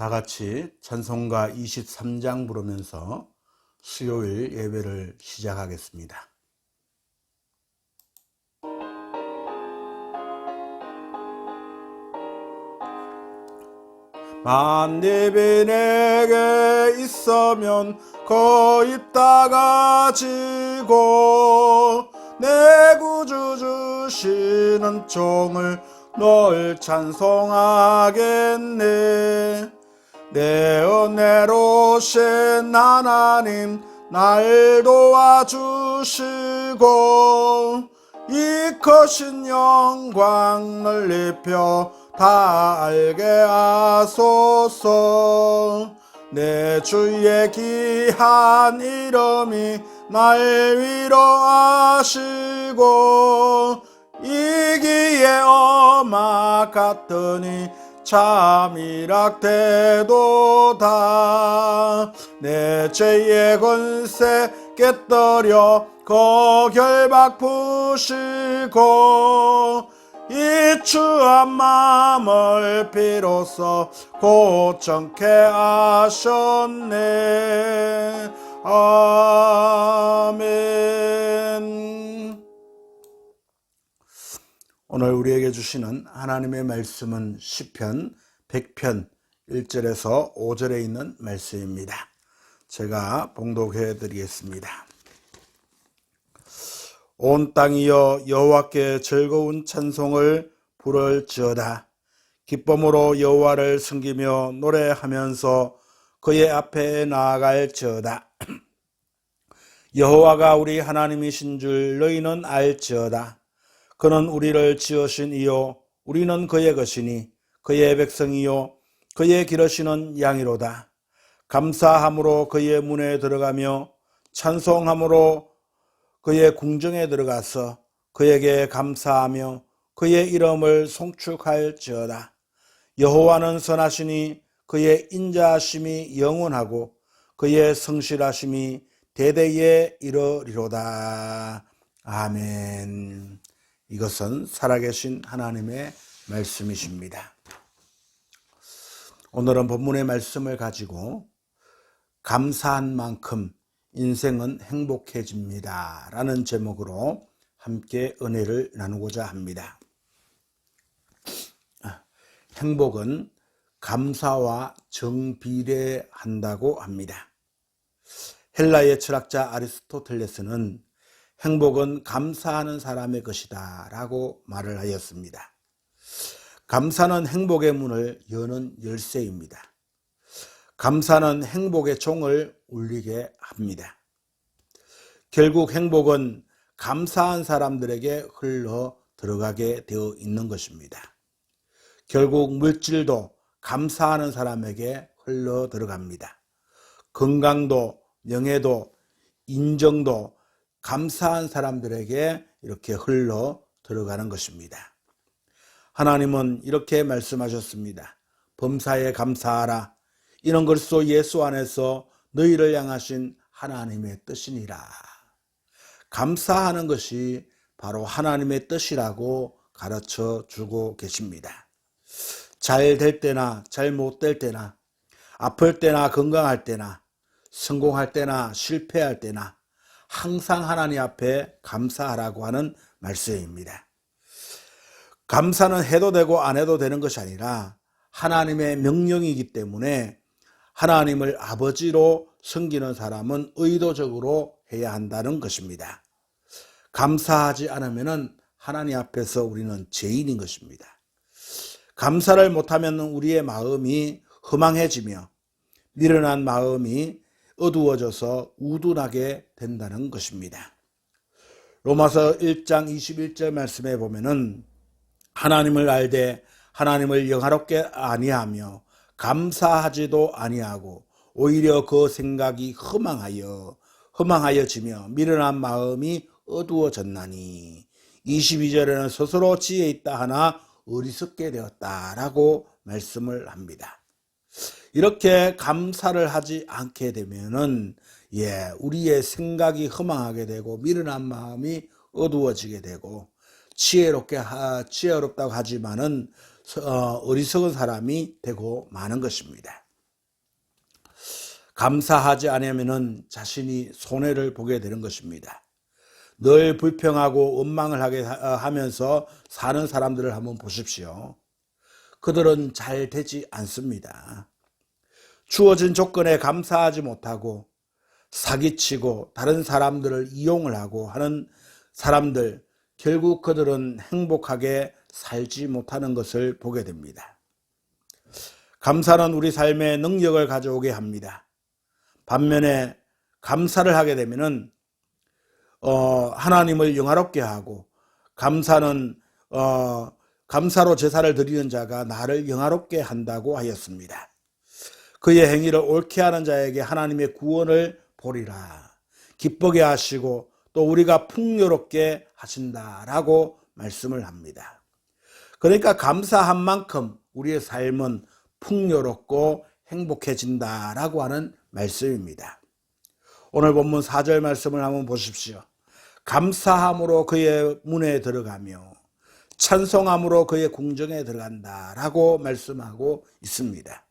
다 같이 찬송가 23장 부르면서 수요일 예배를 시작하겠습니다. 만입이 내게 있으면 거의 다 가지고 내 구주 주시는 종을 널 찬송하겠네. 내 은혜로신 하나님 날 도와주시고 이 크신 영광을 입혀 다 알게 하소서. 내 주의 귀한 이름이 날 위로하시고 이기에 엄마 같으니 참이락되도다. 내 죄의 권세 깨뜨려 거결박 푸시고 이 추한 마음을 비로소 고청케 하셨네. 아멘. 오늘 우리에게 주시는 하나님의 말씀은 시편 100편 1절에서 5절에 있는 말씀입니다. 제가 봉독해 드리겠습니다. 온 땅이여 여호와께 즐거운 찬송을 부를지어다. 기쁨으로 여호와를 섬기며 노래하면서 그의 앞에 나아갈지어다. 여호와가 우리 하나님이신 줄 너희는 알지어다. 그는 우리를 지으신 이요 우리는 그의 것이니 그의 백성이요 그의 기르시는 양이로다. 감사함으로 그의 문에 들어가며 찬송함으로 그의 궁정에 들어가서 그에게 감사하며 그의 이름을 송축할지어다. 여호와는 선하시니 그의 인자하심이 영원하고 그의 성실하심이 대대에 이르리로다. 아멘. 이것은 살아계신 하나님의 말씀이십니다. 오늘은 본문의 말씀을 가지고 감사한 만큼 인생은 행복해집니다 라는 제목으로 함께 은혜를 나누고자 합니다. 행복은 감사와 정비례한다고 합니다. 헬라의 철학자 아리스토텔레스는 행복은 감사하는 사람의 것이다 라고 말을 하였습니다. 감사는 행복의 문을 여는 열쇠입니다. 감사는 행복의 종을 울리게 합니다. 결국 행복은 감사한 사람들에게 흘러 들어가게 되어 있는 것입니다. 결국 물질도 감사하는 사람에게 흘러 들어갑니다. 건강도, 명예도, 인정도 감사한 사람들에게 이렇게 흘러 들어가는 것입니다. 하나님은 이렇게 말씀하셨습니다. 범사에 감사하라. 이는 그리스도 예수 안에서 너희를 향하신 하나님의 뜻이니라. 감사하는 것이 바로 하나님의 뜻이라고 가르쳐 주고 계십니다. 잘 될 때나 잘 못 될 때나, 아플 때나 건강할 때나, 성공할 때나 실패할 때나 항상 하나님 앞에 감사하라고 하는 말씀입니다. 감사는 해도 되고 안 해도 되는 것이 아니라 하나님의 명령이기 때문에 하나님을 아버지로 섬기는 사람은 의도적으로 해야 한다는 것입니다. 감사하지 않으면 하나님 앞에서 우리는 죄인인 것입니다. 감사를 못하면 우리의 마음이 허망해지며 미련한 마음이 어두워져서 우둔하게 된다는 것입니다. 로마서 1장 21절 말씀에 보면은 하나님을 알되 하나님을 영화롭게 아니하며 감사하지도 아니하고 오히려 그 생각이 허망하여지며 미련한 마음이 어두워졌나니 22절에는 스스로 지혜 있다 하나 어리석게 되었다라고 말씀을 합니다. 이렇게 감사를 하지 않게 되면은 우리의 생각이 허망하게 되고 미련한 마음이 어두워지게 되고 지혜롭다고 하지만은 어리석은 사람이 되고 마는 것입니다. 감사하지 않으면 자신이 손해를 보게 되는 것입니다. 늘 불평하고 원망을 하면서 사는 사람들을 한번 보십시오. 그들은 잘 되지 않습니다. 주어진 조건에 감사하지 못하고 사기치고 다른 사람들을 이용을 하고 하는 사람들, 결국 그들은 행복하게 살지 못하는 것을 보게 됩니다. 감사는 우리 삶에 능력을 가져오게 합니다. 반면에 감사를 하게 되면은 하나님을 영화롭게 하고, 감사는 감사로 제사를 드리는 자가 나를 영화롭게 한다고 하였습니다. 그의 행위를 옳게 하는 자에게 하나님의 구원을 보리라. 기쁘게 하시고 또 우리가 풍요롭게 하신다라고 말씀을 합니다. 그러니까 감사한 만큼 우리의 삶은 풍요롭고 행복해진다라고 하는 말씀입니다. 오늘 본문 4절 말씀을 한번 보십시오. 감사함으로 그의 문에 들어가며 찬송함으로 그의 궁정에 들어간다라고 말씀하고 있습니다.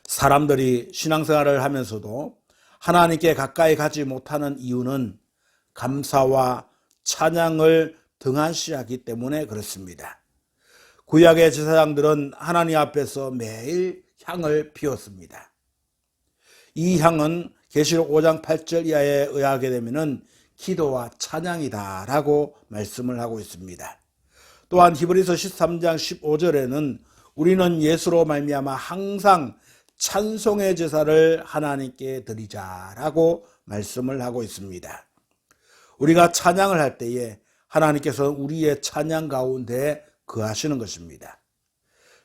사람들이 신앙생활을 하면서도 하나님께 가까이 가지 못하는 이유는 감사와 찬양을 등한시하기 때문에 그렇습니다. 구약의 제사장들은 하나님 앞에서 매일 향을 피웠습니다. 이 향은 계시록 5장 8절 이하에 의하게 되면은 기도와 찬양이다 라고 말씀을 하고 있습니다. 또한 히브리서 13장 15절에는 우리는 예수로 말미암아 항상 찬송의 제사를 하나님께 드리자라고 말씀을 하고 있습니다. 우리가 찬양을 할 때에 하나님께서 우리의 찬양 가운데 거하시는 것입니다.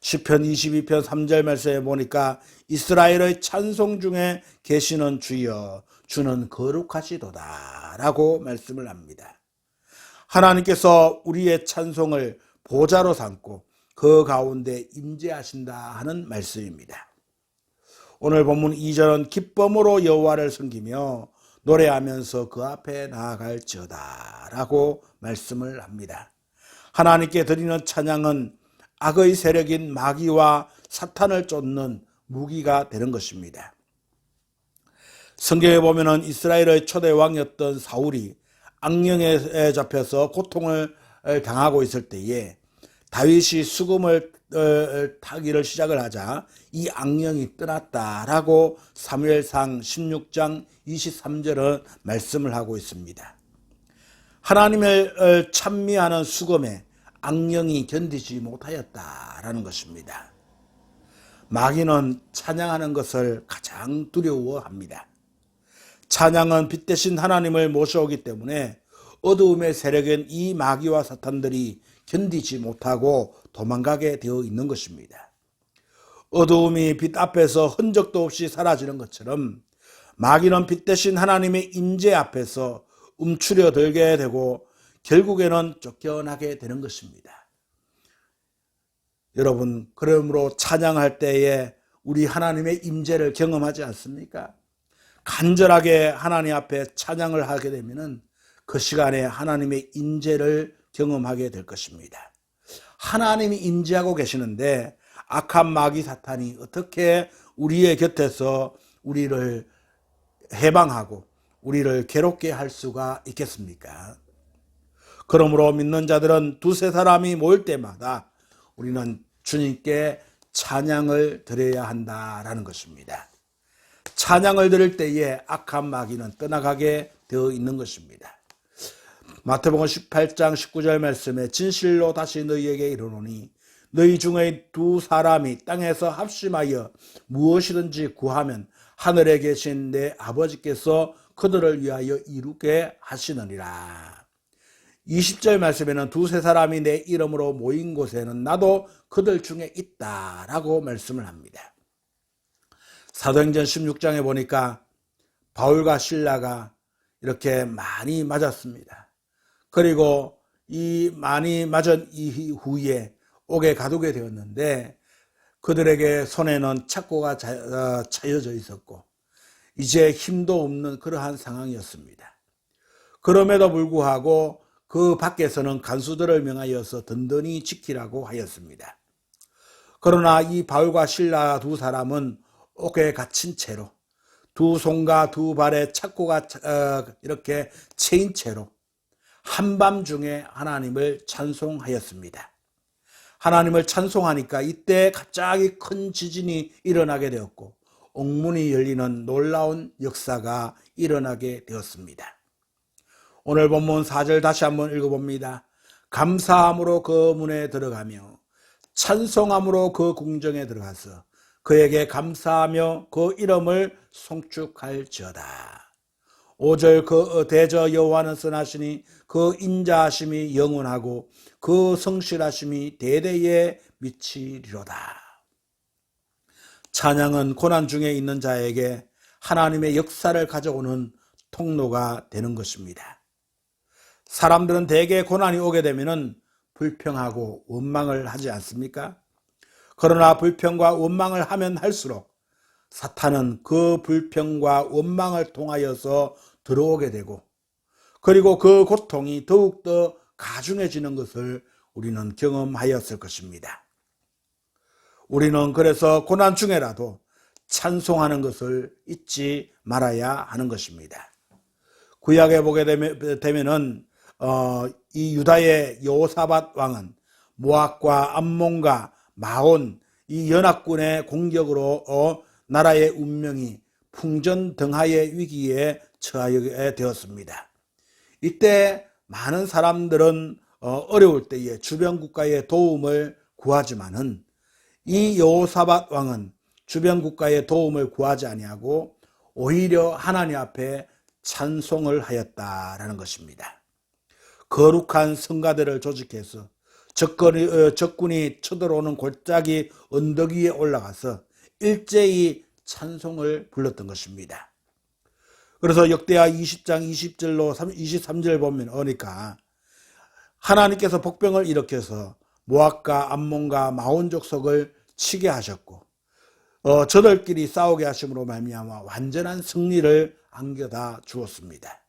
시편 22편 3절 말씀에 보니까 이스라엘의 찬송 중에 계시는 주여 주는 거룩하시도다 라고 말씀을 합니다. 하나님께서 우리의 찬송을 보좌로 삼고 그 가운데 임재하신다 하는 말씀입니다. 오늘 본문 2절은 기쁨으로 여호와를 섬기며 노래하면서 그 앞에 나아갈지어다 라고 말씀을 합니다. 하나님께 드리는 찬양은 악의 세력인 마귀와 사탄을 쫓는 무기가 되는 것입니다. 성경에 보면은 이스라엘의 초대 왕이었던 사울이 악령에 잡혀서 고통을 당하고 있을 때에 다윗이 수금을 타기를 시작을 하자 이 악령이 떠났다라고 사무엘상 16장 23절은 말씀을 하고 있습니다. 하나님을 찬미하는 수금에 악령이 견디지 못하였다라는 것입니다. 마귀는 찬양하는 것을 가장 두려워합니다. 찬양은 빛 대신 하나님을 모셔오기 때문에 어두움의 세력인 이 마귀와 사탄들이 견디지 못하고 도망가게 되어 있는 것입니다. 어두움이 빛 앞에서 흔적도 없이 사라지는 것처럼 마귀는 빛 대신 하나님의 임재 앞에서 움츠려들게 되고 결국에는 쫓겨나게 되는 것입니다. 여러분, 그러므로 찬양할 때에 우리 하나님의 임재를 경험하지 않습니까? 간절하게 하나님 앞에 찬양을 하게 되면 그 시간에 하나님의 임재를 경험하게 될 것입니다. 하나님이 임재하고 계시는데 악한 마귀 사탄이 어떻게 우리의 곁에서 우리를 해방하고 우리를 괴롭게 할 수가 있겠습니까? 그러므로 믿는 자들은 두세 사람이 모일 때마다 우리는 주님께 찬양을 드려야 한다라는 것입니다. 찬양을 드릴 때에 악한 마귀는 떠나가게 되어 있는 것입니다. 마태복음 18장 19절 말씀에 진실로 다시 너희에게 이르노니 너희 중에 두 사람이 땅에서 합심하여 무엇이든지 구하면 하늘에 계신 내 아버지께서 그들을 위하여 이루게 하시느니라. 20절 말씀에는 두세 사람이 내 이름으로 모인 곳에는 나도 그들 중에 있다라고 말씀을 합니다. 사도행전 16장에 보니까 바울과 실라가 이렇게 많이 맞았습니다. 그리고 이 많이 맞은 이후에 옥에 가두게 되었는데 그들에게 손에는 착고가 차여져 있었고 이제 힘도 없는 그러한 상황이었습니다. 그럼에도 불구하고 그 밖에서는 간수들을 명하여서 든든히 지키라고 하였습니다. 그러나 이 바울과 실라 두 사람은 옥에 갇힌 채로 두 손과 두 발에 착고가 이렇게 채인 채로 한밤중에 하나님을 찬송하였습니다. 하나님을 찬송하니까 이때 갑자기 큰 지진이 일어나게 되었고 옥문이 열리는 놀라운 역사가 일어나게 되었습니다. 오늘 본문 4절 다시 한번 읽어봅니다. 감사함으로 그 문에 들어가며 찬송함으로 그 궁정에 들어가서 그에게 감사하며 그 이름을 송축할지어다. 5절 그 대저 여호와는 선하시니 그 인자하심이 영원하고 그 성실하심이 대대에 미치리로다. 찬양은 고난 중에 있는 자에게 하나님의 역사를 가져오는 통로가 되는 것입니다. 사람들은 대개 고난이 오게 되면 불평하고 원망을 하지 않습니까? 그러나 불평과 원망을 하면 할수록 사탄은 그 불평과 원망을 통하여서 들어오게 되고 그리고 그 고통이 더욱더 가중해지는 것을 우리는 경험하였을 것입니다. 우리는 그래서 고난 중에라도 찬송하는 것을 잊지 말아야 하는 것입니다. 구약에 보게 되면은 이 유다의 여호사밧 왕은 모압과 암몬과 마온 이 연합군의 공격으로 나라의 운명이 풍전등하의 위기에 처하게 되었습니다. 이때 많은 사람들은 어려울 때에 주변 국가의 도움을 구하지만은 이 여호사밧 왕은 주변 국가의 도움을 구하지 아니하고 오히려 하나님 앞에 찬송을 하였다라는 것입니다. 거룩한 성가대를 조직해서 적군이 쳐들어오는 골짜기 언덕 위에 올라가서 일제히 찬송을 불렀던 것입니다. 그래서 역대하 20장 20절로 23절 보면 오니까 하나님께서 복병을 일으켜서 모압과 암몬과 마온 족속을 치게 하셨고 저들끼리 싸우게 하심으로 말미암아 완전한 승리를 안겨다 주었습니다.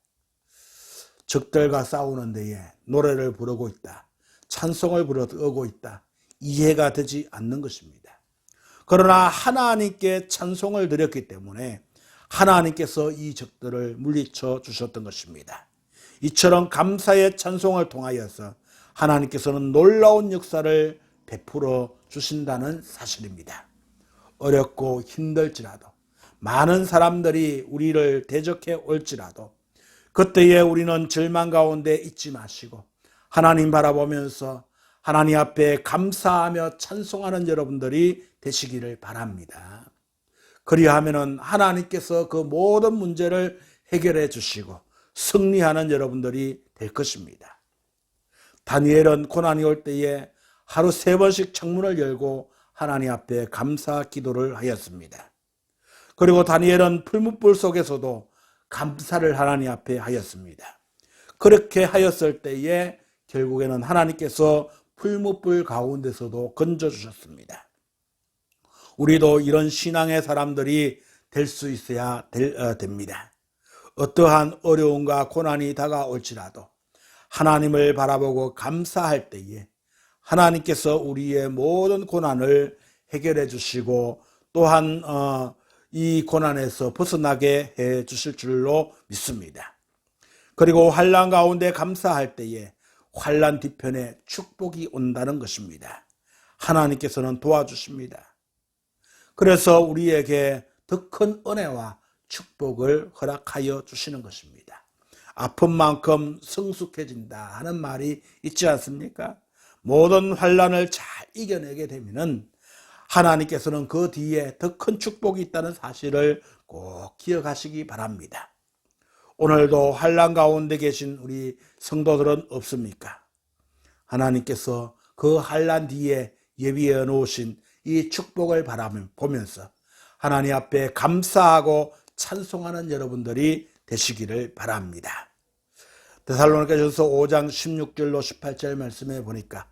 적들과 싸우는 데에 노래를 부르고 있다, 찬송을 부르고 있다, 이해가 되지 않는 것입니다. 그러나 하나님께 찬송을 드렸기 때문에 하나님께서 이 적들을 물리쳐 주셨던 것입니다. 이처럼 감사의 찬송을 통하여서 하나님께서는 놀라운 역사를 베풀어 주신다는 사실입니다. 어렵고 힘들지라도 많은 사람들이 우리를 대적해 올지라도 그때에 우리는 절망 가운데 있지 마시고 하나님 바라보면서 하나님 앞에 감사하며 찬송하는 여러분들이 되시기를 바랍니다. 그리하면은 하나님께서 그 모든 문제를 해결해 주시고 승리하는 여러분들이 될 것입니다. 다니엘은 고난이 올 때에 하루 3번씩 창문을 열고 하나님 앞에 감사 기도를 하였습니다. 그리고 다니엘은 풀무불 속에서도 감사를 하나님 앞에 하였습니다. 그렇게 하였을 때에 결국에는 하나님께서 풀무불 가운데서도 건져주셨습니다. 우리도 이런 신앙의 사람들이 될 수 있어야 됩니다. 어떠한 어려움과 고난이 다가올지라도 하나님을 바라보고 감사할 때에 하나님께서 우리의 모든 고난을 해결해 주시고 또한 이 고난에서 벗어나게 해 주실 줄로 믿습니다. 그리고 환난 가운데 감사할 때에 환난 뒤편에 축복이 온다는 것입니다. 하나님께서는 도와주십니다. 그래서 우리에게 더 큰 은혜와 축복을 허락하여 주시는 것입니다. 아픈 만큼 성숙해진다 하는 말이 있지 않습니까? 모든 환난을 잘 이겨내게 되면은 하나님께서는 그 뒤에 더 큰 축복이 있다는 사실을 꼭 기억하시기 바랍니다. 오늘도 환난 가운데 계신 우리 성도들은 없습니까? 하나님께서 그 환난 뒤에 예비해 놓으신 이 축복을 보면서 하나님 앞에 감사하고 찬송하는 여러분들이 되시기를 바랍니다. 데살로니가전서 5장 16절로 18절 말씀에 보니까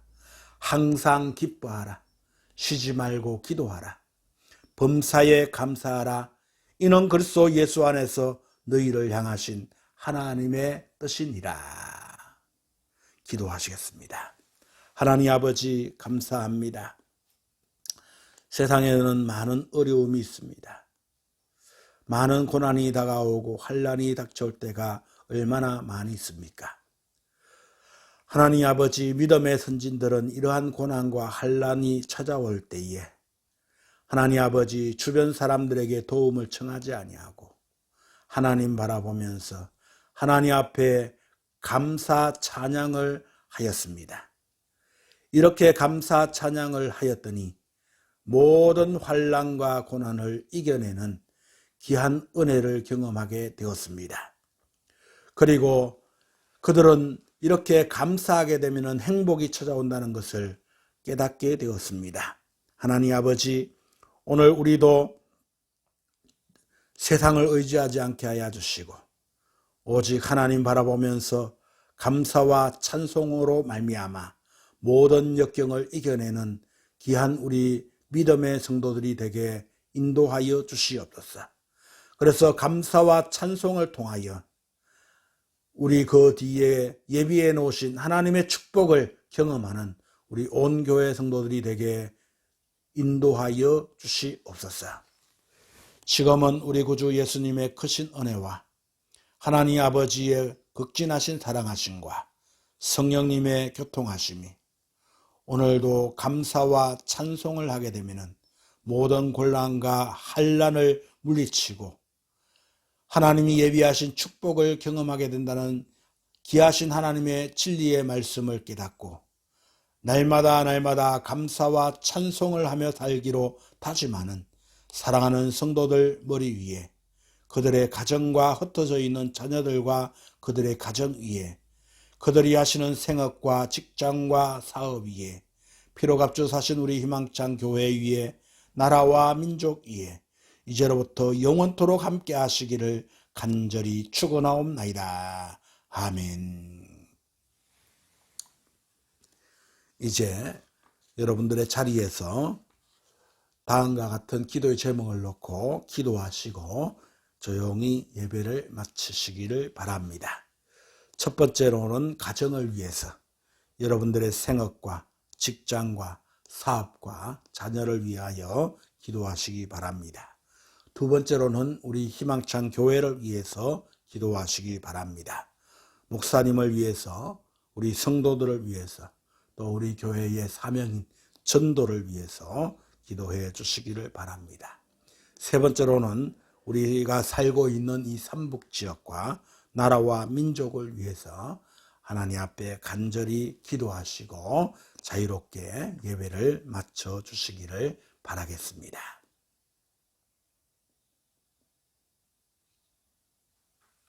항상 기뻐하라, 쉬지 말고 기도하라, 범사에 감사하라, 이는 그리스도 예수 안에서 너희를 향하신 하나님의 뜻이니라. 기도하시겠습니다. 하나님 아버지 감사합니다. 세상에는 많은 어려움이 있습니다. 많은 고난이 다가오고 환난이 닥쳐올 때가 얼마나 많이 있습니까? 하나님 아버지, 믿음의 선진들은 이러한 고난과 환난이 찾아올 때에 하나님 아버지 주변 사람들에게 도움을 청하지 아니하고 하나님 바라보면서 하나님 앞에 감사 찬양을 하였습니다. 이렇게 감사 찬양을 하였더니 모든 환난과 고난을 이겨내는 귀한 은혜를 경험하게 되었습니다. 그리고 그들은 이렇게 감사하게 되면 행복이 찾아온다는 것을 깨닫게 되었습니다. 하나님 아버지, 오늘 우리도 세상을 의지하지 않게 하여 주시고 오직 하나님 바라보면서 감사와 찬송으로 말미암아 모든 역경을 이겨내는 귀한 우리 믿음의 성도들이 되게 인도하여 주시옵소서. 그래서 감사와 찬송을 통하여 우리 그 뒤에 예비해 놓으신 하나님의 축복을 경험하는 우리 온 교회 성도들이 되게 인도하여 주시옵소서. 지금은 우리 구주 예수님의 크신 은혜와 하나님 아버지의 극진하신 사랑하심과 성령님의 교통하심이 오늘도 감사와 찬송을 하게 되면 모든 곤란과 환난을 물리치고 하나님이 예비하신 축복을 경험하게 된다는 귀하신 하나님의 진리의 말씀을 깨닫고 날마다 감사와 찬송을 하며 살기로 다짐하는 사랑하는 성도들 머리 위에 그들의 가정과 흩어져 있는 자녀들과 그들의 가정 위에 그들이 하시는 생업과 직장과 사업 위에 피로갑주 사신 우리 희망찬 교회 위에 나라와 민족 위에 이제로부터 영원토록 함께 하시기를 간절히 축원하옵나이다. 아멘. 이제 여러분들의 자리에서 다음과 같은 기도의 제목을 놓고 기도하시고 조용히 예배를 마치시기를 바랍니다. 첫 번째로는 가정을 위해서 여러분들의 생업과 직장과 사업과 자녀를 위하여 기도하시기 바랍니다. 두 번째로는 우리 희망찬 교회를 위해서 기도하시기 바랍니다. 목사님을 위해서, 우리 성도들을 위해서, 또 우리 교회의 사명인 전도를 위해서 기도해 주시기를 바랍니다. 세 번째로는 우리가 살고 있는 이 삼북지역과 나라와 민족을 위해서 하나님 앞에 간절히 기도하시고 자유롭게 예배를 마쳐 주시기를 바라겠습니다.